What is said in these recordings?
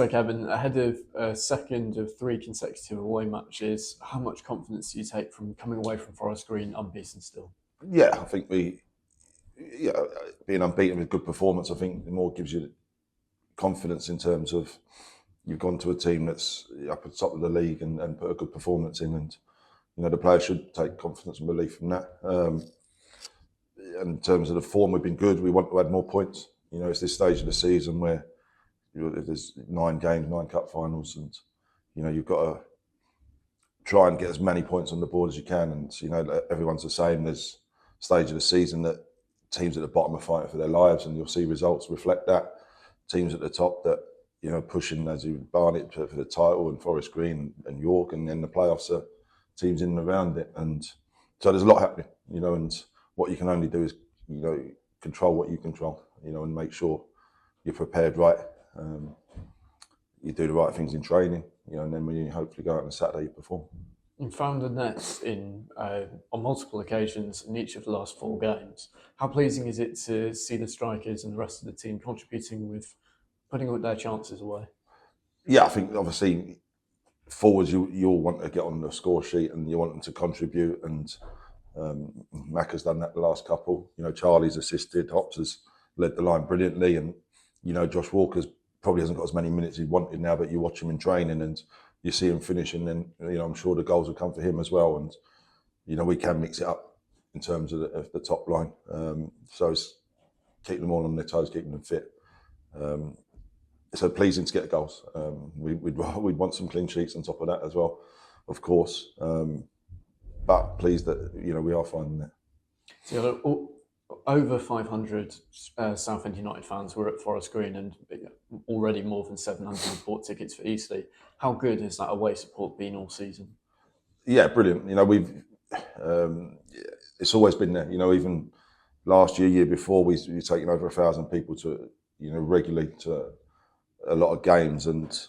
So, Kevin, ahead of a second of three consecutive away matches, how much confidence do you take from coming away from Forest Green unbeaten still? Yeah, I think yeah, being unbeaten with good performance, I think the more gives you confidence in terms of you've gone to a team that's up at the top of the league and put a good performance in, and the players should take confidence and belief from that. In terms of the form, we've been good. We want to add more points. It's this stage of the season where there's 9 games, 9 cup finals, and you've got to try and get as many points on the board as you can. And everyone's the same. There's a stage of the season that teams at the bottom are fighting for their lives, and you'll see results reflect that. Teams at the top that pushing, as you Barnet for the title, and Forest Green and York, and then the playoffs are teams in and around it. And so there's a lot happening, and what you can only do is control what you control, and make sure you're prepared right. You do the right things in training, and then when you hopefully go out on a Saturday, you perform. You found the nets on multiple occasions in each of the last 4 games. How pleasing is it to see the strikers and the rest of the team contributing with putting their chances away? Yeah, I think obviously forwards you'll want to get on the score sheet and you want them to contribute, and Mac has done that the last couple. Charlie's assisted, Hops has led the line brilliantly, and Josh Walker's probably hasn't got as many minutes he wanted now, but you watch him in training and you see him finish, and then I'm sure the goals will come for him as well. And we can mix it up in terms of the top line, so it's keep them all on their toes, keeping them fit. So pleasing to get goals. We'd want some clean sheets on top of that as well, of course. But pleased that we are finding that. So over 500 Southend United fans were at Forest Green, and already more than 700 bought tickets for Eastleigh. How good has that away support been all season? Yeah, brilliant. We've it's always been there. Even last year before, we've taken over 1,000 people to regularly to a lot of games, and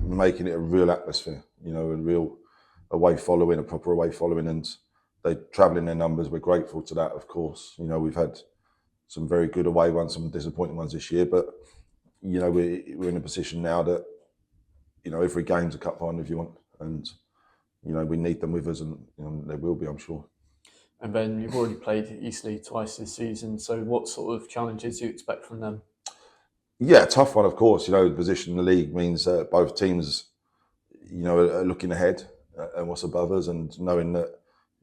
making it a real atmosphere. A real away following, a proper away following, and they travel in their numbers. We're grateful to that, of course. We've had some very good away ones, some disappointing ones this year, but we're in a position now that every game's a cup final if you want, and we need them with us, and they will be, I'm sure. And then you've already played Eastleigh twice this season, so what sort of challenges do you expect from them? Yeah, tough one, of course. The position in the league means that both teams, are looking ahead and what's above us, and knowing that,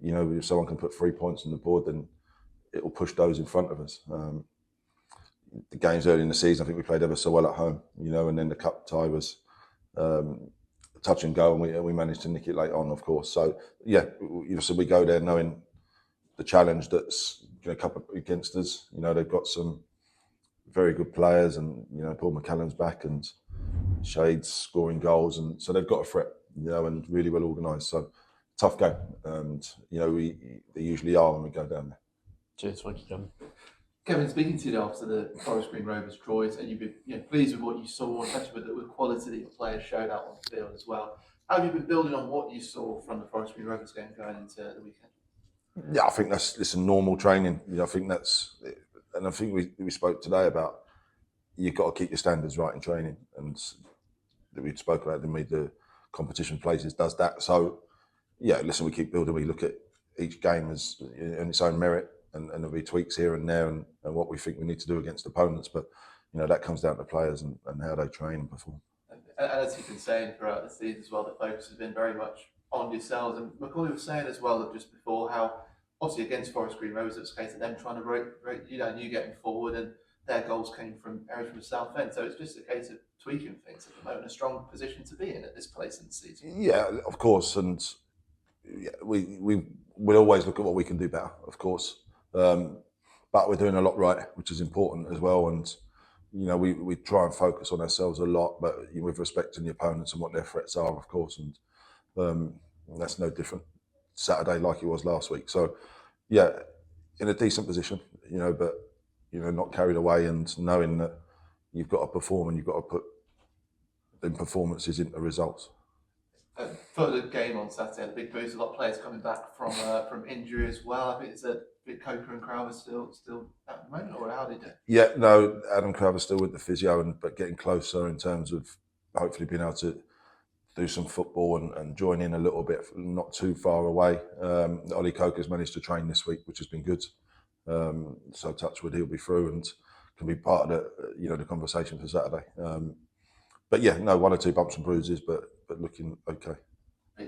if someone can put 3 points on the board, then it will push those in front of us. The games early in the season, I think we played ever so well at home, and then the cup tie was touch and go, and we managed to nick it late on, of course. So yeah, so we go there knowing the challenge that's going to come up against us. They've got some very good players, and Paul McCallum's back, and Shade's scoring goals, and so they've got a threat, and really well organised. So tough game, and they usually are when we go down there. Cheers, thank you, Kevin. Kevin, speaking to you after the Forest Green Rovers draw, and you've been pleased with what you saw, especially with the quality that your players showed out on the field as well. How have you been building on what you saw from the Forest Green Rovers game going into the weekend? Yeah, I think that's normal training. I think that's, and I think we spoke today about you've got to keep your standards right in training, and we spoke about the competition places does that. So yeah, listen, we keep building. We look at each game as in its own merit, and there'll be tweaks here and there, and what we think we need to do against opponents. But that comes down to players and how they train and perform. And as you've been saying throughout the season as well, the focus has been very much on yourselves. And Macaulay was saying as well that just before how obviously against Forest Green Rovers, it was a case of them trying to rate you getting forward, and their goals came from areas from Southend. So it's just a case of tweaking things at the moment. A strong position to be in at this place in the season. Yeah, of course, and yeah, we always look at what we can do better, of course. But we're doing a lot right, which is important as well. And we try and focus on ourselves a lot, but with respect to the opponents and what their threats are, of course. And that's no different Saturday like it was last week. So yeah, in a decent position, but not carried away, and knowing that you've got to perform and you've got to put them performances into results. For the game on Saturday, the big boost, a lot of players coming back from injury as well. I think it's a bit Coker and Crowder still at the moment, or how did it? Yeah, no, Adam Crowder's still with the physio, but getting closer in terms of hopefully being able to do some football and join in a little bit, not too far away. Ollie Coker's managed to train this week, which has been good. So touch wood, he'll be through and can be part of the conversation for Saturday. But yeah, no, 1 or 2 bumps and bruises, but looking okay.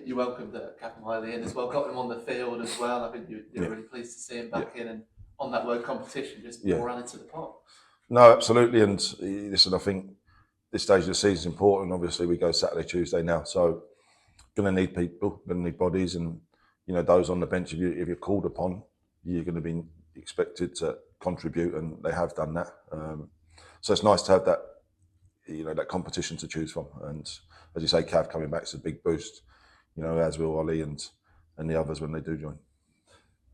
You welcomed Captain Wiley in as well, got him on the field as well. I think you're really pleased to see him back in and on that word competition, just more added to the pot. No, absolutely. And listen, I think this stage of the season is important. Obviously, we go Saturday, Tuesday now, so going to need people, going to need bodies, and those on the bench. If you're called upon, you're going to be expected to contribute, and they have done that. So it's nice to have that, that competition to choose from. And as you say, Cav coming back is a big boost. As will Ollie and the others when they do join.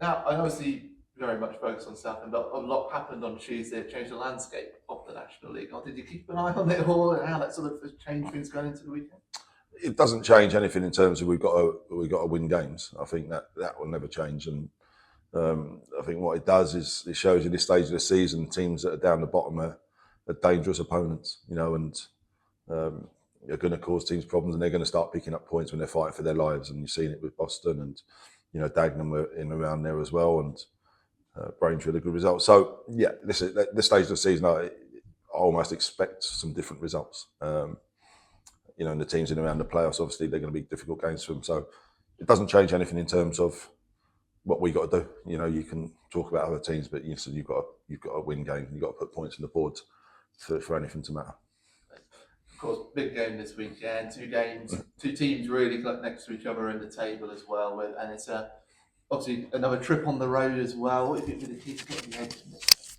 Now, I obviously very much focused on Southend, but a lot happened on Tuesday. It changed the landscape of the National League. Or did you keep an eye on it all and how that sort of has changed things going into the weekend? It doesn't change anything in terms of we've got to win games. I think that will never change. And I think what it does is it shows you this stage of the season, teams that are down the bottom are dangerous opponents, and are going to cause teams problems, and they're going to start picking up points when they're fighting for their lives. And you've seen it with Boston, and Dagenham were in around there as well, and Braintree had a good result. So yeah, this stage of the season, I almost expect some different results. And the teams in around the playoffs, obviously, they're going to be difficult games for them. So it doesn't change anything in terms of what we got to do. You can talk about other teams, but you've got to win games. You've got to put points on the board for anything to matter. Of course, big game this weekend. 2 games, 2 teams really next to each other in the table as well. And it's obviously another trip on the road as well. What do you think for the teams getting the edge in this?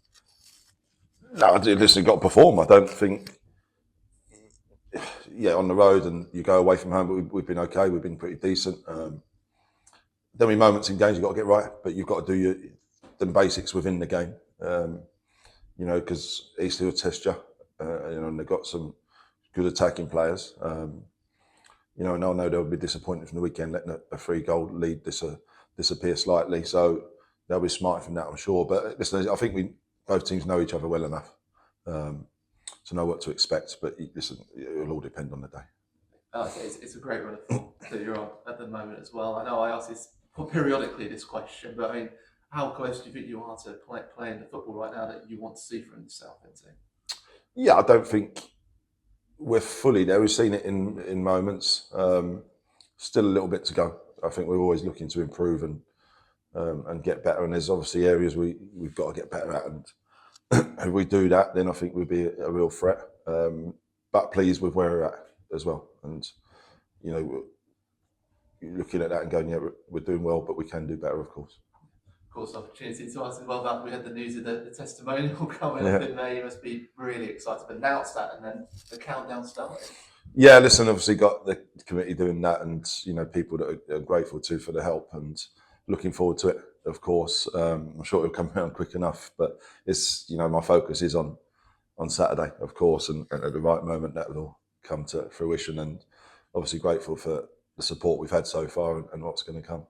No, listen, you've got to perform. I don't think. Yeah, on the road and you go away from home, but we've been okay. We've been pretty decent. There'll be moments in games you've got to get right, but you've got to do the basics within the game. Because Eastleigh will test you, and they've got some good attacking players. And I know they'll be disappointed from the weekend letting a 3-goal lead disappear slightly. So they'll be smart from that, I'm sure. But listen, I think both teams know each other well enough to know what to expect. But listen, it'll all depend on the day. It's a great run of football that you're on at the moment as well. I know I ask this periodically, this question, but I mean, how close do you think you are to playing the football right now that you want to see from the Southend team? Yeah, I don't think we're fully there. We've seen it in moments. Still a little bit to go. I think we're always looking to improve and get better. And there's obviously areas we've got to get better at. And if we do that, then I think we'll be a real threat. But pleased with where we're at as well. And you're looking at that and going, yeah, we're doing well, but we can do better, of course. Of course, opportunity to ask as well that we had the news of the testimonial coming up in May. You must be really excited to announce that, and then the countdown started. Yeah, listen, obviously got the committee doing that, and people that are grateful too for the help, and looking forward to it. Of course, I'm sure it'll come around quick enough, but it's my focus is on Saturday, of course, and at the right moment that will all come to fruition. And obviously grateful for the support we've had so far and what's going to come.